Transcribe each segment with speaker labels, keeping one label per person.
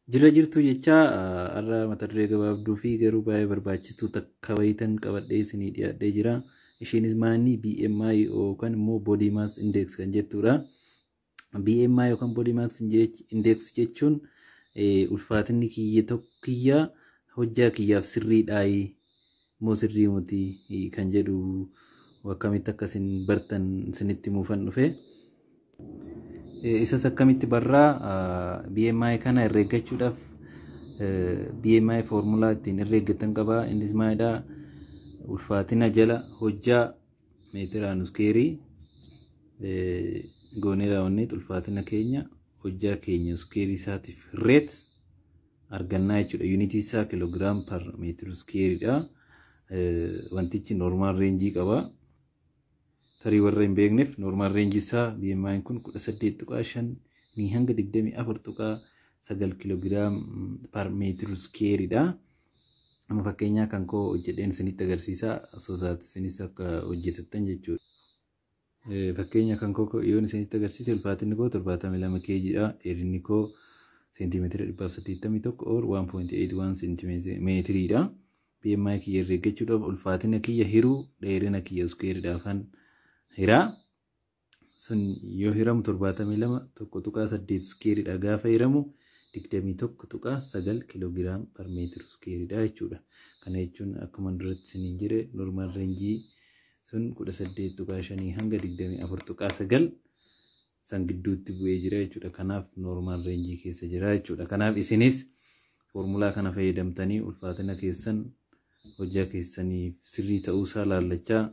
Speaker 1: Jira jirtu jecha arra mata duree gabaabduu fi garuu baay'ee barbaachistuu takka wayitan qabadhee isinii dhiyaadhee jira. Isheenis maanni BMI yookaan immoo Body Mass Index kan jettudha. BMI yookaan Body Mass Index jechuun ulfaatinni kiyya hojjaa kiyyaaf sirriidhaayi moo sirrii muti kan jedhu akkamitti akkasin bartan sinitti muufan dhufe. Isas akkamitti barraa BMI kana herreeggachuudhaaf BMI formulaa ittiin herreeggatan qaba. Innis maalidha? Ulfaatina jala hojjaa meetiraan iskeerii goonee raawwanneet ulfaatina keenya hojjaa keenya iskeerii isaatiif reet argannaa jechuudha. Yuunitii isaa kiloogiraam per meetira iskeeriidha. Wantichi normaal reenjii qaba. Tarii warra hin beekneef normaal reenjii isaa BMI kun 18.5 ni hanga 24.9 kiloogiraam per meetira iskeeriidha. Amma fakkeenyaa kan koo hojjedheen isinitti agarsiisa. Asoosaatti isinis akka hojjetattan jechuudha. Fakkeenya kan koo yoon isinitti agarsiise ulfaatinni koo 72 kgdha. Dheerinni koo seentimeetira 181 or 1.81 seentimeetiriidha. BMI kiyya herreeggachuudhaaf ulfaatina kiyya hiruu dheerina kiyya iskeeriidhaafan hiraa. Sun yoo hiramu 72 1.8 iskeeriidha. Gaafa hiramu 21.9 kiloogiraam per meetira iskeeriidha jechuudha. Kana jechuun akkuma duratti isiniin jedhe normaal reenjii sun 18.5 hanga 24.9 san gidduutti bu'ee jira jechuudha. Kanaaf normaal reenjii keessa jira jechuudha. Kanaaf isinis formulaa kana fayyadamtanii ulfaatina keessan hojjaa keessanii sirrii ta'uusaa laallachaa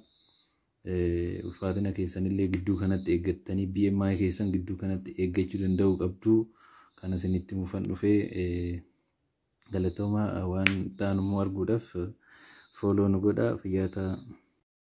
Speaker 1: ulfaatina keessanillee gidduu kanatti eeggattanii BMI keessan gidduu kanatti eeggachuu danda'uu qabdu. Kana isinitti muufan dhufee galatooma waan ta'an immoo arguudhaaf fooloo nu godhaa. Fayyaa ta'aa.